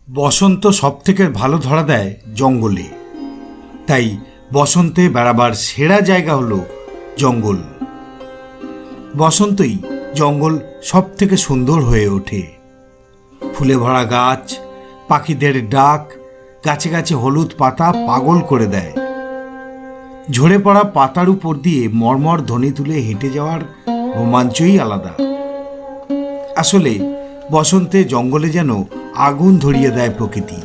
বসন্ত সবথেকে ভালো ধরা দেয় জঙ্গলে। তাই বসন্তে বেড়াবার সেরা জায়গা হলো জঙ্গল। বসন্তই জঙ্গল সব থেকে সুন্দর হয়ে ওঠে। ফুলে ভরা গাছ, পাখিদের ডাক, গাছে গাছে হলুদ পাতা পাগল করে দেয়। ঝরে পড়া পাতার উপর দিয়ে মর্মর ধ্বনি তুলে হেঁটে যাওয়ার রোমাঞ্চই আলাদা। আসলে বসন্তে জঙ্গলে যেন আগুন ধরিয়ে দেয় প্রকৃতি।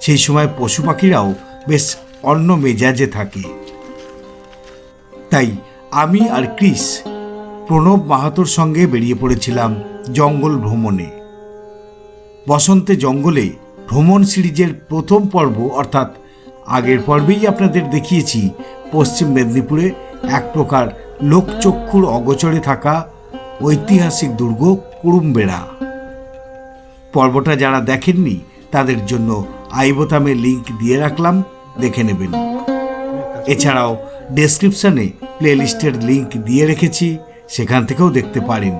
সেই সময় পশু পাখিরাও বেশ অন্য মেজাজে থাকে। তাই আমি আর ক্রিস প্রণব মাহাতোর সঙ্গে বেরিয়ে পড়েছিলাম জঙ্গল ভ্রমণে। বসন্তে জঙ্গলে ভ্রমণ সিরিজের প্রথম পর্ব, অর্থাৎ আগের পর্বেই আপনাদের দেখিয়েছি পশ্চিম মেদিনীপুরে এক প্রকার লোকচক্ষুর অগোচরে থাকা ঐতিহাসিক দুর্গ কুড়ুমবেড়া। পর্বটা যারা দেখেননি তাদের জন্য আই বোতামে লিঙ্ক দিয়ে রাখলাম, দেখে নেবেন। এছাড়াও ডেসক্রিপশনে প্লেলিস্টের লিঙ্ক দিয়ে রেখেছি, সেখান থেকেও দেখতে পারেন।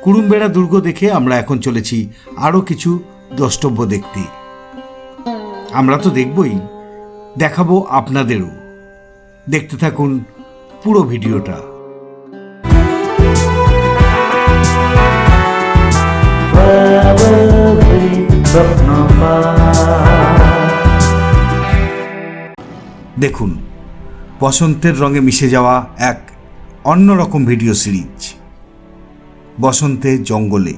কুড়ুমবেড়া দুর্গ দেখে আমরা এখন চলেছি আরও কিছু দ্রষ্টব্য দেখতে। আমরা তো দেখবই, দেখাবো আপনাদেরও। দেখতে থাকুন পুরো ভিডিওটা। দেখুন, বসন্তের রঙে মিশে যাওয়া এক অন্যরকম ভিডিও সিরিজ, বসন্তে জঙ্গলে।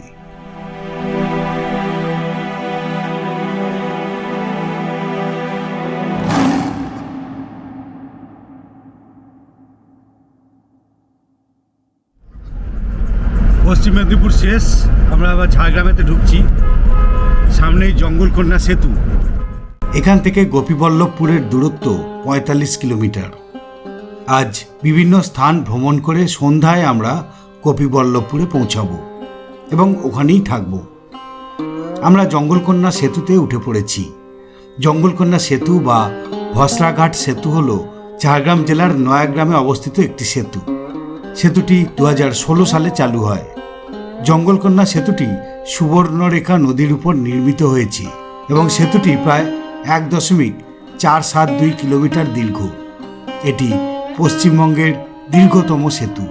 পশ্চিম মেদিনীপুর শেষ, আমরা আবার ঝাড়গ্রামেতে ঢুকছি। সামনেই জঙ্গলকন্যা সেতু। এখান থেকে গোপীবল্লভপুরের দূরত্ব ৪৫ কিলোমিটার। আজ বিভিন্ন স্থান ভ্রমণ করে সন্ধ্যায় আমরা গোপীবল্লভপুরে পৌঁছাবো এবং ওখানেই থাকব। আমরা জঙ্গলকন্যা সেতুতে উঠে পড়েছি। জঙ্গলকন্যা সেতু বা ভসরাঘাট সেতু হল ঝাড়গ্রাম জেলার নয়াগ্রামে অবস্থিত একটি সেতু। সেতুটি ২০১৬ সালে চালু হয়। জঙ্গলকন্যা সেতুটি সুবর্ণরেখা নদীর উপর নির্মিত হয়েছে এবং সেতুটি প্রায় ১.৪৭২ কিলোমিটার দীর্ঘ। এটি পশ্চিমবঙ্গের দীর্ঘতম সেতু।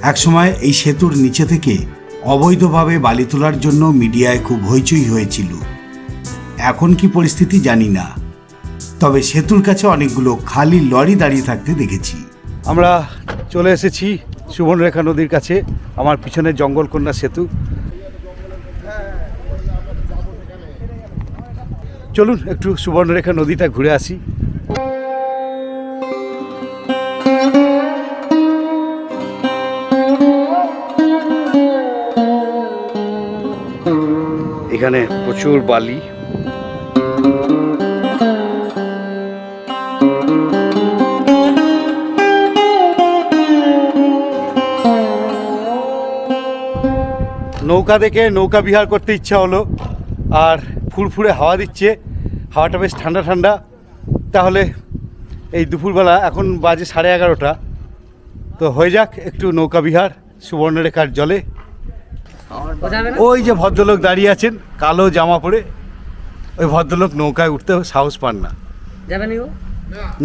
একসময় এই সেতুর নিচে থেকে অবৈধভাবে বালি তোলার জন্য মিডিয়ায় খুব হইচই হয়েছিল। এখন কি পরিস্থিতি জানি না, তবে সেতুর কাছে অনেকগুলো খালি লরি দাঁড়িয়ে থাকতে দেখেছি। আমরা চলে এসেছি সুবর্ণরেখা নদীর কাছে। আমার পিছনে জঙ্গলকন্যা সেতু। চলুন একটু সুবর্ণরেখা নদীটা ঘুরে আসি। এখানে প্রচুর বালি। নৌকা দেখে নৌকা বিহার করতে ইচ্ছা হলো, আর ফুরফুরে হাওয়া দিচ্ছে, হাওয়াটা বেশ ঠান্ডা ঠান্ডা। তাহলে এই দুপুরবেলা, এখন বাজে 11:30, তো হয়ে যাক একটু নৌকা বিহার সুবর্ণরেখার জলে। ওই যে ভদ্রলোক দাঁড়িয়ে আছেন কালো জামা পরে, ওই ভদ্রলোক নৌকায় উঠতে সাহস পান না।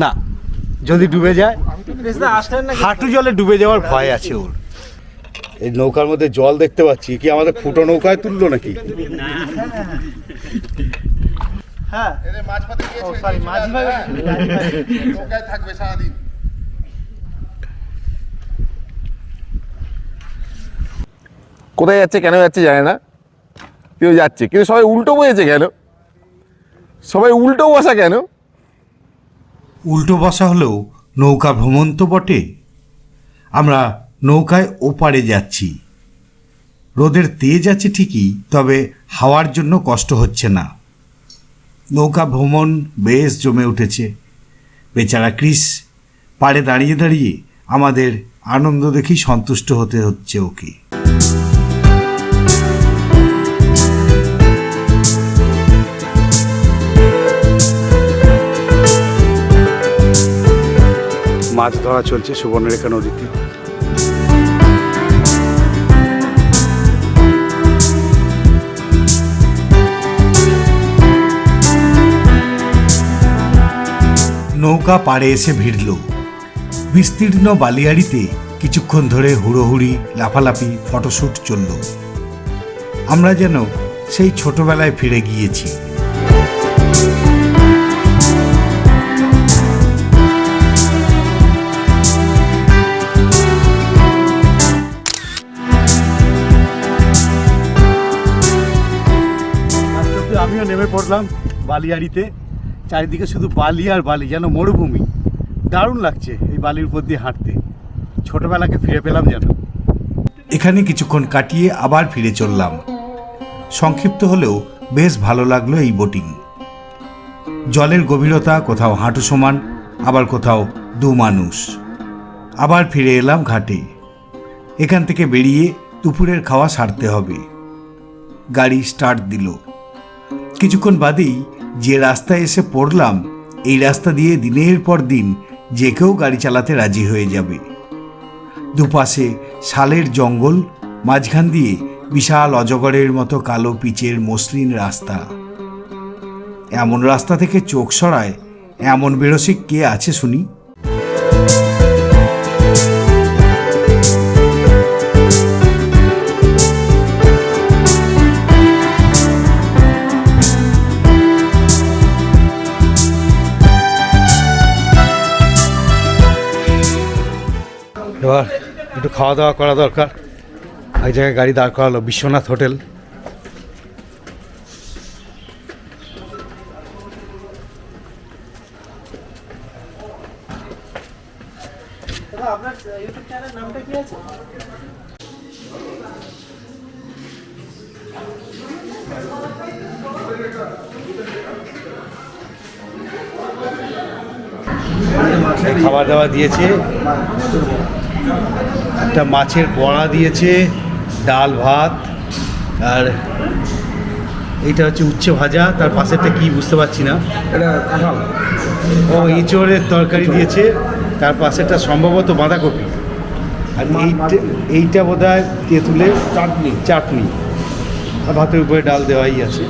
না, যদি ডুবে যায়, হাঁটু জলে ডুবে যাওয়ার ভয় আছে ওর। এই নৌকার মধ্যে জল দেখতে পাচ্ছি, কি আমাদের ফুটো নৌকায় তুললো নাকি? কোথায় যাচ্ছে, কেন যাচ্ছে জানে না, কেউ যাচ্ছে, কিন্তু সবাই উল্টো বসেছে কেন? সবাই উল্টো বসা কেন? উল্টো বসা হলেও নৌকা ভ্রমণ তো বটে। আমরা নৌকায় ওপারে যাচ্ছি। রোদের তেজ আছে ঠিকই, তবে হাওয়ার জন্য কষ্ট হচ্ছে না। নৌকা ভ্রমণ বেশ জমে উঠেছে। বেচারা ক্রিস পাড়ে দাঁড়িয়ে দাঁড়িয়ে আমাদের আনন্দ দেখেই সন্তুষ্ট হতে হচ্ছে ওকে। মাছ ধরা চলছে সুবর্ণরেখা নদীতে। নৌকা পাড়ে এসে ভিড়ল। বিস্তীর্ণ বালিয়াড়িতে কিছুক্ষণ ধরে হুড়োহুড়ি, লাফালাফি, ফটোশ্যুট চলল। আমরা যেন সেই ছোটবেলায় ফিরে গিয়েছি। আমিও নেমে পড়লাম বালিয়াড়িতে। চারিদিকে শুধু বালি আর বালি, যেন মরুভূমি। দারুণ লাগছে এই বালির উপর দিয়ে হাঁটতে। ছোটবেলাকে ফিরে পেলাম যেন। এখানে কিছুক্ষণ কাটিয়ে আবার ফিরে চললাম। সংক্ষিপ্ত হলেও বেশ ভালো লাগলো এই বোটিং। জলের গভীরতা কোথাও হাঁটু সমান, আবার কোথাও দু মানুষ। আবার ফিরে এলাম ঘাটে। এখান থেকে বেরিয়ে দুপুরের খাওয়া সারতে হবে। গাড়ি স্টার্ট দিল। কিছুক্ষণ বাদেই যে রাস্তায় এসে পড়লাম, এই রাস্তা দিয়ে দিনের পর দিন যে কেউ গাড়ি চালাতে রাজি হয়ে যাবে। দুপাশে শালের জঙ্গল, মাঝখান দিয়ে বিশাল অজগরের মতো কালো পিচের মসৃণ রাস্তা। এমন রাস্তা থেকে চোখ সরায় এমন বেরসিক কে আছে শুনি? এবার একটু খাওয়া দাওয়া করা দরকার। এক জায়গায় গাড়ি দাঁড় করালো, বিশ্বনাথ হোটেল। খাবার দাবার দিয়েছে, একটা মাছের বড়া দিয়েছে, ডাল ভাত, আর এইটা হচ্ছে উচ্ছে ভাজা। তার পাশেরটা কি বুঝতে পারছি না। ও ইঁচড়ের তরকারি দিয়েছে, তার পাশেরটা সম্ভবত বাঁধাকপি, আর এইটা বোধ হয় তেঁতুলের চাটনি। আর ভাতের উপরে ডাল দেওয়াই আছে।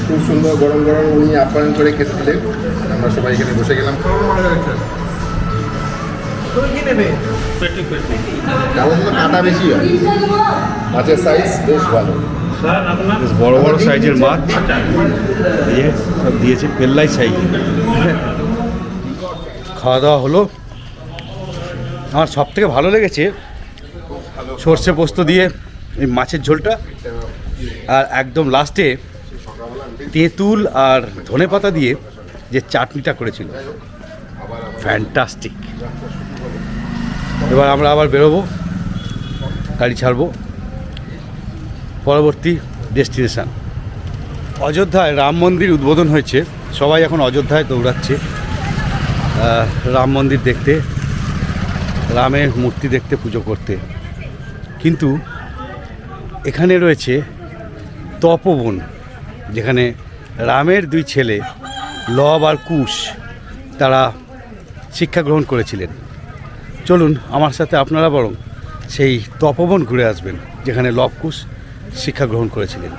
খুব সুন্দর গরম গরম উনি আপ্যায়ন করে খেতে দিলেন। আমরা সবাই এখানে বসে গেলাম। কাটা বেশি হয়, মাছের সাইজ বেশ ভালো, বেশ বড় বড় সাইজের মাছ দিয়ে সব দিয়েছে, পেল্লাই সাইজ। খাওয়া দাওয়া হলো। আমার সব থেকে ভালো লেগেছে সর্ষে পোস্ত দিয়ে এই মাছের ঝোলটা, আর একদম লাস্টে তেঁতুল আর ধনেপাতা দিয়ে যে চাটনিটা করেছিল, ফ্যান্টাস্টিক। এবার আমরা আবার বেরোবো, গাড়ি ছাড়বো, পরবর্তী ডেস্টিনেশান অযোধ্যায়। রাম মন্দির উদ্বোধন হয়েছে, সবাই এখন অযোধ্যায় দৌড়াচ্ছে রাম মন্দির দেখতে, রামের মূর্তি দেখতে, পুজো করতে। কিন্তু এখানে রয়েছে তপবন, যেখানে রামের দুই ছেলে লব আর কুশ তারা শিক্ষা গ্রহণ করেছিলেন। চলুন আমার সাথে আপনারা বরং সেই তপবন ঘুরে আসবেন, যেখানে লব কুশ শিক্ষা গ্রহণ করেছিলেন।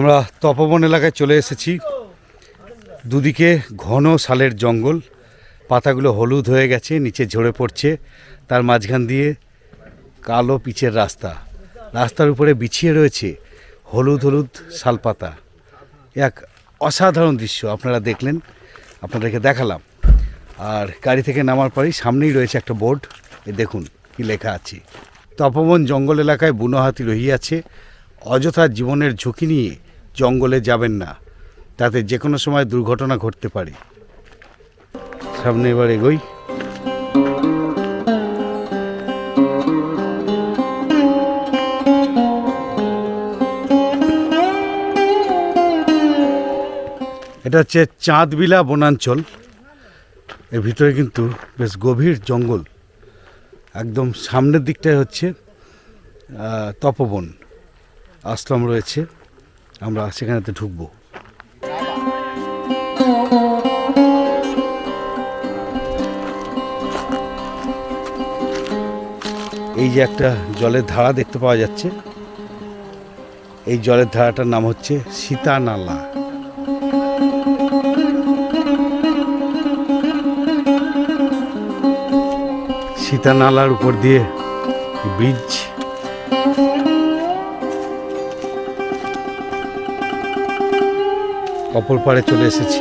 আমরা তপবন এলাকায় চলে এসেছি। দুদিকে ঘন শালের জঙ্গল, পাতাগুলো হলুদ হয়ে গেছে, নিচে ঝরে পড়ছে। তার মাঝখান দিয়ে কালো পিচের রাস্তা, রাস্তার উপরে বিছিয়ে রয়েছে হলুদ হলুদ শালপাতা। এক অসাধারণ দৃশ্য আপনারা দেখলেন, আপনাদেরকে দেখালাম। আর গাড়ি থেকে নামার পরেই সামনেই রয়েছে একটা বোর্ড, এ দেখুন কি লেখা আছে, তপবন জঙ্গল এলাকায় বুনো হাতি রহিয়াছে, অযথা জীবনের ঝুঁকি নিয়ে জঙ্গলে যাবেন না, তাতে যে কোনো সময় দুর্ঘটনা ঘটতে পারে। সামনে এবার এগোই। এটা হচ্ছে চাঁদবিলা বনাঞ্চল। এর ভিতরে কিন্তু বেশ গভীর জঙ্গল। একদম সামনের দিকটায় হচ্ছে তপবন আশ্রম রয়েছে, আমরা সেখানেতে ঢুকবো। এই যে একটা জলের ধারা দেখতে পাওয়া যাচ্ছে, এই জলের ধারাটার নাম হচ্ছে সীতানালা। সীতানালার উপর দিয়ে ব্রিজ। অপর পাড়ে চলে এসেছি,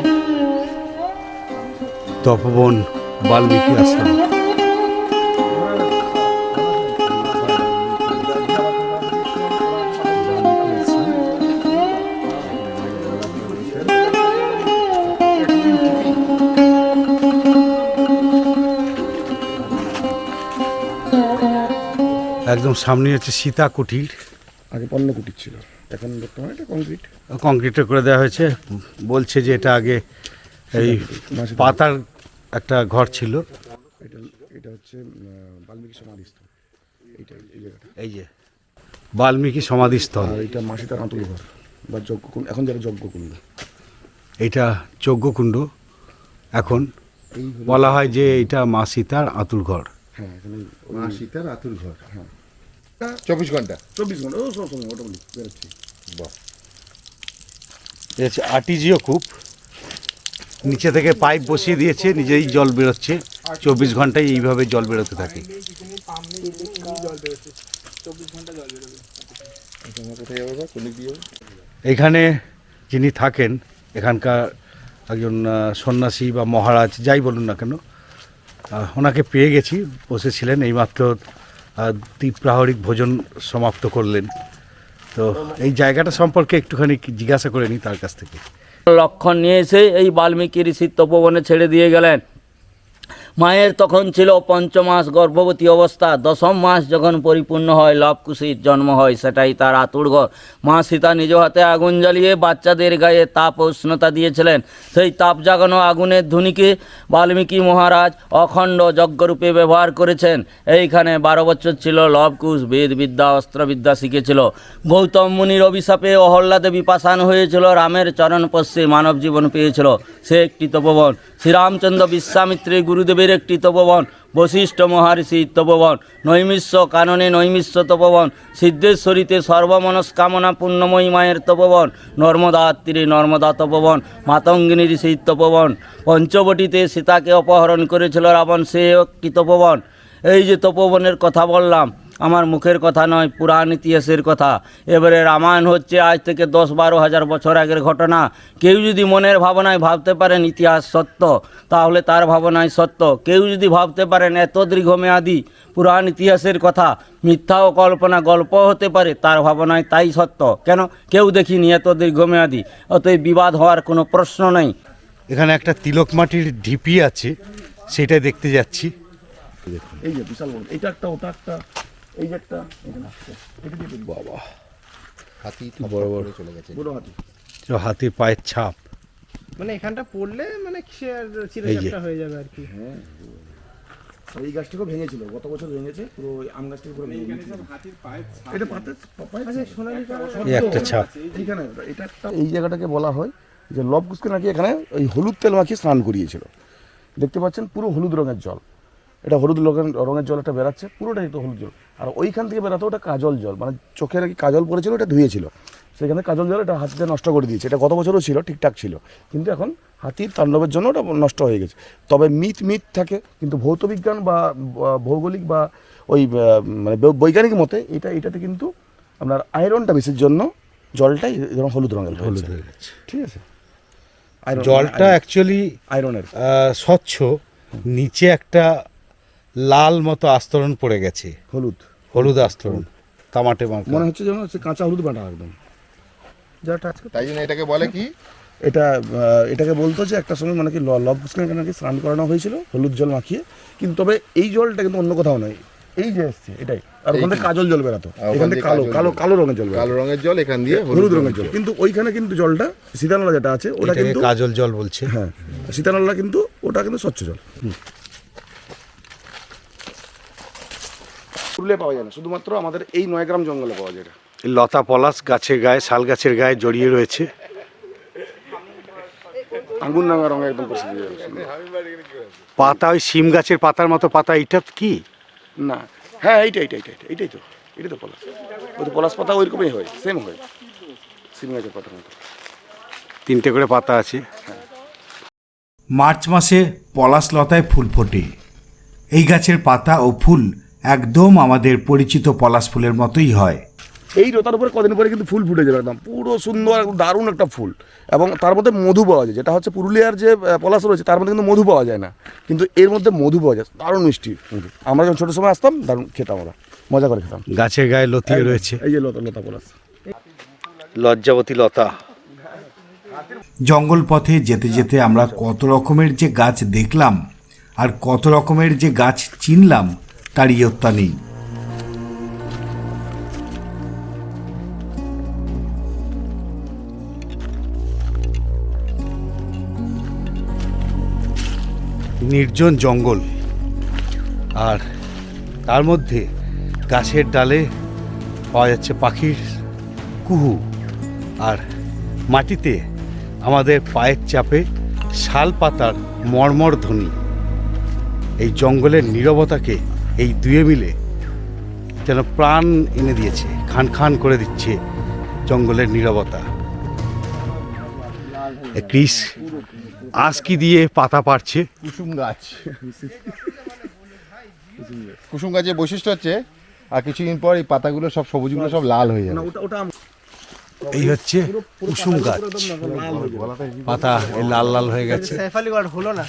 তপবন বাল্মীকি আশ্রম। একদম সামনে হচ্ছে সীতা কুটির। আগে পণ্য কুটির ছিল, এখন বর্তমানে এটা কংক্রিট। কংক্রিটে করে দেওয়া হয়েছে। বলছে যে এটা আগে এই পাতার একটা ঘর ছিল। এটা এটা হচ্ছে বাল্মীকি সমাধিস্থল। এইটা এই জায়গাটা, এই যে বাল্মীকি সমাধিস্থল। আর এটা মা সীতার আঁতুল ঘর বা যজ্ঞকুণ্ড, এখন যারা যজ্ঞকুণ্ড। এইটা যজ্ঞকুণ্ড। এখন এই বলা হয় যে এটা মা সীতার আঁতুল ঘর। হ্যাঁ, এখানে মা সীতার আতুর ঘর। হ্যাঁ 24 ঘন্টা। 24 ঘন্টা ও সব সময় ওটা বলি বেরোচ্ছি। বাহ, এটা হচ্ছে আর্টিজিও কূপ। নিচে থেকে পাইপ বসিয়ে দিয়েছে, নিজেই জল বেরোচ্ছে। 24 ঘন্টায় এইভাবে জল বেরোতে থাকে। কোথায় যাবো বা কোন দিক দিয়ে যাবো? এখানে যিনি থাকেন, এখানকার একজন সন্ন্যাসী বা মহারাজ যাই বলুন না কেন, ওনাকে পেয়ে গেছি, বসেছিলেন। এইমাত্র দ্বীপ্রাহরিক ভোজন সমাপ্ত করলেন। তো এই জায়গাটা সম্পর্কে একটুখানি জিজ্ঞাসা করে নিই তার কাছ থেকে। লক্ষণ নিয়ে এসে এই বাল্মীকি ঋষির তপবনে ছেড়ে দিয়ে গেলেন। মায়ের তখন ছিল 5 মাস গর্ভবতী অবস্থা। 10ম মাস যখন পরিপূর্ণ হয়, লবকুশীর জন্ম হয়, সেটাই তার আতুর ঘর। মা সীতা নিজ হাতে আগুন জ্বালিয়ে বাচ্চাদের গায়ে তাপ ও উষ্ণতা দিয়েছিলেন। সেই তাপ জাগানো আগুনের ধুনিকে বাল্মীকি মহারাজ অখণ্ড যজ্ঞরূপে ব্যবহার করেছেন। এইখানে 12 বছর ছিল লবকুশ, বেদবিদ্যা অস্ত্রবিদ্যা শিখেছিল। গৌতম মুনির অভিশাপে অহল্যা দেবী পাষাণ হয়েছিল, রামের চরণ পশ্চে মানব জীবন পেয়েছিল। সে একটি তপবন। শ্রীরামচন্দ্র বিশ্বামিত্রের গুরুদেবের একটি তপবন। বশিষ্ঠ মহর্ষির তপবন। নৈমিষ্য কাননে নৈমিষ্য তপবন। সিদ্ধেশ্বরীতে সর্বমনস্কামনা পূর্ণময়ী মায়ের তপবন। নর্মদার তীরে নর্মদা তপবন। মাতঙ্গিনী ঋষির তপবন। পঞ্চবটিতে সীতাকে অপহরণ করেছিল রাবণ, সে একটি তপবন। এই যে তপবনের কথা বললাম, আমার মুখের কথা নয়, পুরাণ ইতিহাসের কথা। এবারে রামায়ণ হচ্ছে আজ থেকে 10-12 হাজার বছর আগের ঘটনা। কেউ যদি মনের ভাবনায় ভাবতে পারেন ইতিহাস সত্য, তাহলে তার ভাবনায় সত্য। কেউ যদি ভাবতে পারেন এত দীর্ঘমেয়াদী পুরাণ ইতিহাসের কথা মিথ্যা ও কল্পনা গল্প হতে পারে, তার ভাবনায় তাই সত্য। কেন? কেউ দেখিনি এত দীর্ঘমেয়াদী, অতএব বিবাদ হওয়ার কোনো প্রশ্ন নেই। এখানে একটা তিলক মাটির ঢিপি আছে, সেটা দেখতে যাচ্ছি। এই যে বিশাল বড়, এটা একটা, ওটা একটা, এই যে একটা, এখানে আসছে। এটা দিয়ে দেখবো। বাবা, হাতি বড় বড় চলে গেছে। বড় হাতি। হাতির পায়ের ছাপ। মানে এখানটা পড়লে মানে সে আর এই যে। চিরচাপটা হয়ে যাবে আর কি। হ্যাঁ, আর এই গাছটিকেও ভেঙেছিল, গত বছর ভেঙেছে পুরো। ওই আম গাছটিকে পুরো ভেঙে দিয়েছিল। এটা পাতায় আচ্ছা সোনালী এই একটা ছাপ। এইখানে এটা একটা, এই জায়গাটাকে বলা হয় যে লবকুশকে নাকি এখানে ওই হলুদ তেল মাখিয়ে স্নান করিয়েছিল। দেখতে পাচ্ছেন পুরো হলুদ রঙের জল। এটা হলুদ রঙের জল একটা বেরাচ্ছে, পুরোটাই তো হলুদ জল। আর ওইখান থেকে বেরাতো ওটা কাজল জল, মানে চোখে নাকি কাজল পড়েছিল, ওটা ধুয়েছিল। সেখানে কাজল জল এটা হাতিতে নষ্ট করে দিয়েছে। এটা গত বছরও ছিল, ঠিকঠাক ছিল, কিন্তু এখন হাতির তাণ্ডবের জন্য ওটা নষ্ট হয়ে গেছে। তবে মিথ থাকে, কিন্তু ভৌতবিজ্ঞান বা ভৌগোলিক বা ওই মানে বৈজ্ঞানিক মতে এটাতে কিন্তু আপনার আয়রনটা বেশির জন্য জলটাই যেমন হলুদ রঙের হলুদ হয়ে গেছে। ঠিক আছে, জলটা অ্যাকচুয়ালি আয়রনের স্বচ্ছ, নিচে একটা লাল মতো আস্তরণ পড়ে গেছে, হলুদ আস্তরণ, তামাটে মার্কা। মনে হচ্ছে যেমন হচ্ছে কাঁচা হলুদ বাটা একদম। জলটা আজকে তাই জন্য এটাকে বলে কি? এটাকে বলতো যে একটা সময় মানে কি লব কুশকে নাকি স্নান করানো হয়েছিল হলুদ জল মাখিয়ে, কিন্তু তবে এই জলটা কিন্তু অন্য কোথাও নয়, এই যে এসছে এটাই। আর ওখান থেকে কাজল জল বেরাতো, এখান থেকে কালো রঙের জল, কালো রঙের জল, এখান দিয়ে হলুদ রঙের জল। কিন্তু ওইখানে কিন্তু জলটা সীতানলা যেটা আছে ওটা এটাকে কিন্তু কাজল জল বলছে। হ্যাঁ, সীতানলা কিন্তু ওটা কিন্তু স্বচ্ছ জল। পুরুলিয়া পাওয়া যায় না, শুধুমাত্র আমাদের এই 9 গ্রাম জঙ্গলে পাওয়া যায় এটা। লতা পলাশ গাছের গায়ে, শাল গাছের গায়ে জড়িয়ে রয়েছে। আঙ্গুর নাঙ্গা রঙে একদম প্রসিদ্ধ। পাতা ওই শিম গাছের পাতার মতো পাতা, এটা কি? না, হ্যাঁ এইটাই তো পলাশ। ওই তো পলাশ পাতা ওইরকমই হয়, সেম হয় শিম গাছের পাতার মতো। 3টে করে পাতা আছে। মার্চ মাসে পলাশ লতায় ফুল ফোটে। এই গাছের পাতা ও ফুল একদম আমাদের পরিচিত পলাশ ফুলের মতোই হয়। এই লতার উপরে কদিন পরে কিন্তু ফুল ফুটে যাবে, একদম পুরো সুন্দর দারুণ একটা ফুল। এবং তার মধ্যে মধু পাওয়া যায়, যেটা হচ্ছে পুরুলিয়ার যে পলাশ রয়েছে তার মধ্যে কিন্তু মধু পাওয়া যায় না, কিন্তু এর মধ্যে মধু পাওয়া যায়, দারুণ মিষ্টি মধু। আমরা যখন ছোটো সময় আসতাম দারুণ খেতাম, আমরা মজা করে খেতাম। গাছের গায়ে লতিয়ে রয়েছে। এই যে লতা পলাশ, লজ্জাবতী লতা। জঙ্গল পথে যেতে যেতে আমরা কত রকমের যে গাছ দেখলাম আর কত রকমের যে গাছ চিনলাম তার ইয়ত্তা নেই। নির্জন জঙ্গল, আর তার মধ্যে গাছের ডালে পাওয়া যাচ্ছে পাখির কুহু, আর মাটিতে আমাদের পায়ের চাপে শাল পাতার মর্মর ধ্বনি। এই জঙ্গলের নীরবতাকে এই দুয়ে মিলে যেন প্রাণ এনে দিয়েছে, খান খান করে দিচ্ছে জঙ্গলের নীরবতা। ক্রিস আঁশকি দিয়ে পাতা পাড়ছে। কুসুম গাছের বৈশিষ্ট্য হচ্ছে আর কিছুদিন পর এই পাতাগুলো সব সবুজগুলো সব লাল হয়ে যাবে। এই হচ্ছে কুসুম গাছ, পাতা এই লাল লাল হয়ে গেছে। সাইফালি ওয়ার্ড হলো না।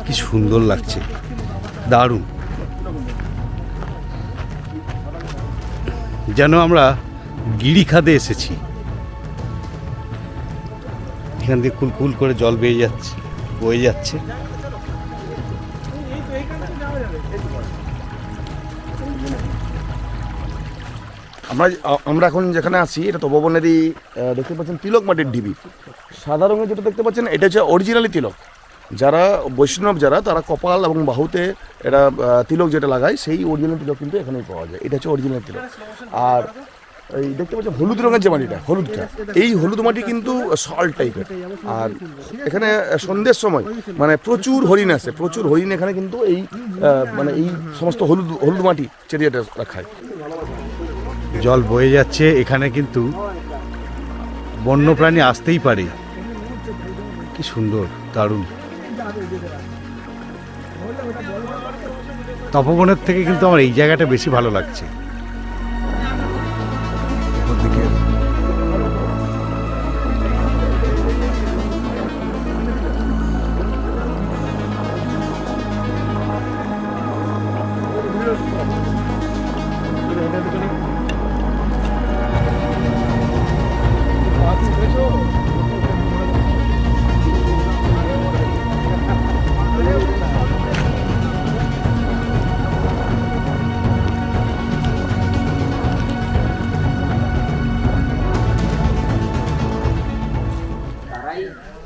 কি সুন্দর লাগছে, দারুণ। যেন আমরা গিরি খাদে এসেছি। এখান দিয়ে কুলকুল করে জল বয়ে যাচ্ছে। আমরা এখন যেখানে আছি এটা তপবনেরই দেখতে পাচ্ছেন তিলক মাটির ঢিবি। সাদা রঙের যেটা দেখতে পাচ্ছেন এটা হচ্ছে অরিজিনালি তিলক। যারা বৈষ্ণব তারা কপাল এবং বাহুতে এটা তিলক যেটা লাগায় সেই অরিজিনাল তিলক কিন্তু এখানেই পাওয়া যায়। এটা হচ্ছে অরিজিনাল তিলক। আর এই দেখতে পাচ্ছেন হলুদ রঙের যে মাটিটা, হলুদটা, এই হলুদ মাটি কিন্তু সল্ট টাইপের। আর এখানে সন্ধ্যের সময় মানে প্রচুর হরিণ আসে, প্রচুর হরিণ এখানে কিন্তু এই মানে এই সমস্ত হলুদ মাটি চেরিয়াটা খায়। জল বয়ে যাচ্ছে, এখানে কিন্তু বন্যপ্রাণী আসতেই পারে। কি সুন্দর, দারুণ। তপবনের থেকে কিন্তু আমার এই জায়গাটা বেশি ভালো লাগছে।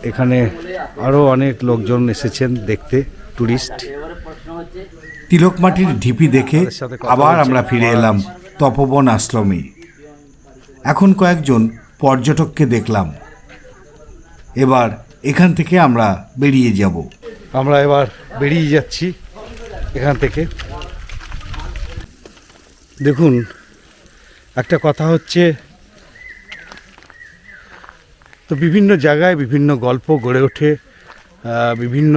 এখানে আরও অনেক লোকজন এসেছেন দেখতে, টুরিস্ট। তিলকমাটির ঢিপি দেখে আবার আমরা ফিরে এলাম তপবন আশ্রমে। এখন কয়েকজন পর্যটককে দেখলাম। এবার এখান থেকে আমরা বেরিয়ে যাব। আমরা এবার বেরিয়ে যাচ্ছি এখান থেকে। দেখুন, একটা কথা হচ্ছে, তো বিভিন্ন জায়গায় বিভিন্ন গল্প গড়ে ওঠে, বিভিন্ন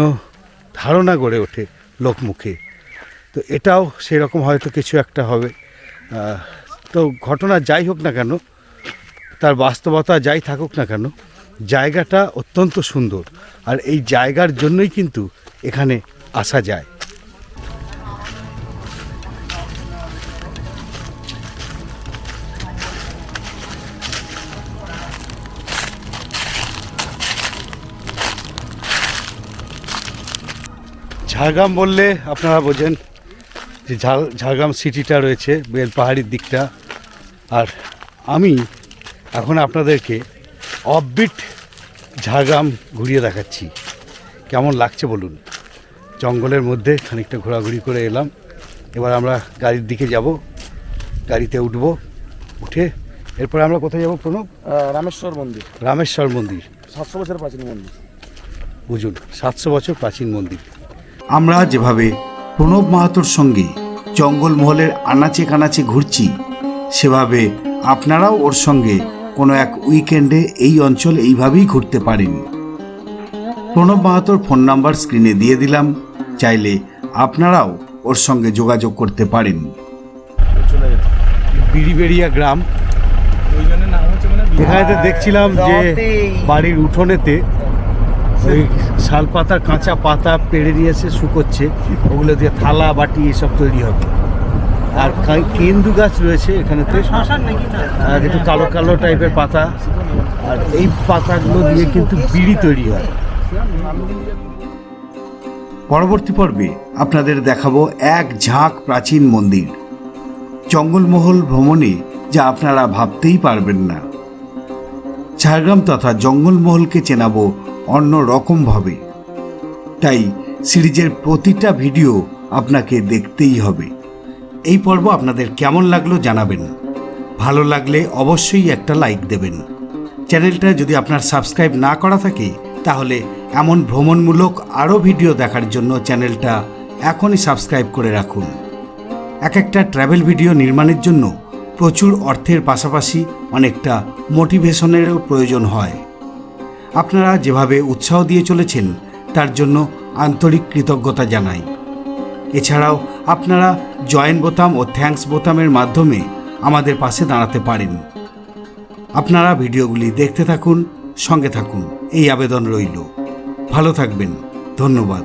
ধারণা গড়ে ওঠে লোকমুখে। তো এটাও সেরকম হয়তো কিছু একটা হবে। তো ঘটনা যাই হোক না কেন, তার বাস্তবতা যাই থাকুক না কেন, জায়গাটা অত্যন্ত সুন্দর, আর এই জায়গার জন্যই কিন্তু এখানে আসা যায়। ঝাড়গ্রাম বললে আপনারা বোঝেন যে ঝাড়গ্রাম সিটিটা রয়েছে বেলপাহাড়ির দিকটা, আর আমি এখন আপনাদেরকে অফবিট ঝাড়গ্রাম ঘুরিয়ে দেখাচ্ছি। কেমন লাগছে বলুন? জঙ্গলের মধ্যে খানিকটা ঘোরাঘুরি করে এলাম। এবার আমরা গাড়ির দিকে যাব, গাড়িতে উঠব, উঠে এরপরে আমরা কোথায় যাব প্রণব? রামেশ্বর মন্দির, রামেশ্বর মন্দির। 700 বছরের প্রাচীন মন্দির। বুঝুন, 700 বছর প্রাচীন মন্দির। আমরা যেভাবে প্রণব মাহাতোর সঙ্গে জঙ্গলমহলের আনাচে কানাচে ঘুরছি, সেভাবে আপনারাও ওর সঙ্গে কোনো এক উইকেন্ডে এই অঞ্চল এইভাবেই ঘুরতে পারেন। প্রণব মাহাতোর ফোন নাম্বার স্ক্রিনে দিয়ে দিলাম, চাইলে আপনারাও ওর সঙ্গে যোগাযোগ করতে পারেন। বিড়িবেড়িয়া গ্রাম, এখানে তো দেখছিলাম যে বাড়ির উঠোনেতে ওই শাল পাতার কাঁচা পাতা পেড়ে নিয়ে এসে শুকোচ্ছে, ওগুলো দিয়ে থালা বাটি এসব তৈরি হবে। আর কেন্দু গাছ রয়েছে এখানেতে, আর একটু কালো কালো টাইপের পাতা, আর এই পাতাগুলো দিয়ে কিন্তু বিড়ি তৈরি হয়। পরবর্তী পর্বে আপনাদের দেখাবো এক ঝাঁক প্রাচীন মন্দির, জঙ্গলমহল ভ্রমণে যা আপনারা ভাবতেই পারবেন না। ঝাড়গ্রাম তথা জঙ্গলমহলকে চেনাবো অন্য রকমভাবে, তাই সিরিজের প্রতিটা ভিডিও আপনাকে দেখতেই হবে। এই পর্ব আপনাদের কেমন লাগলো জানাবেন, ভালো লাগলে অবশ্যই একটা লাইক দেবেন। চ্যানেলটা যদি আপনার সাবস্ক্রাইব না করা থাকে, তাহলে এমন ভ্রমণমূলক আরও ভিডিও দেখার জন্য চ্যানেলটা এখনই সাবস্ক্রাইব করে রাখুন। এক একটা ট্র্যাভেল ভিডিও নির্মাণের জন্য প্রচুর অর্থের পাশাপাশি অনেকটা মোটিভেশনেরও প্রয়োজন হয়। আপনারা যেভাবে উৎসাহ দিয়ে চলেছেন তার জন্য আন্তরিক কৃতজ্ঞতা জানাই। এছাড়াও আপনারা জয়েন বোতাম ও থ্যাঙ্কস বোতামের মাধ্যমে আমাদের পাশে দাঁড়াতে পারেন। আপনারা ভিডিওগুলি দেখতে থাকুন, সঙ্গে থাকুন, এই আবেদন রইল। ভালো থাকবেন, ধন্যবাদ।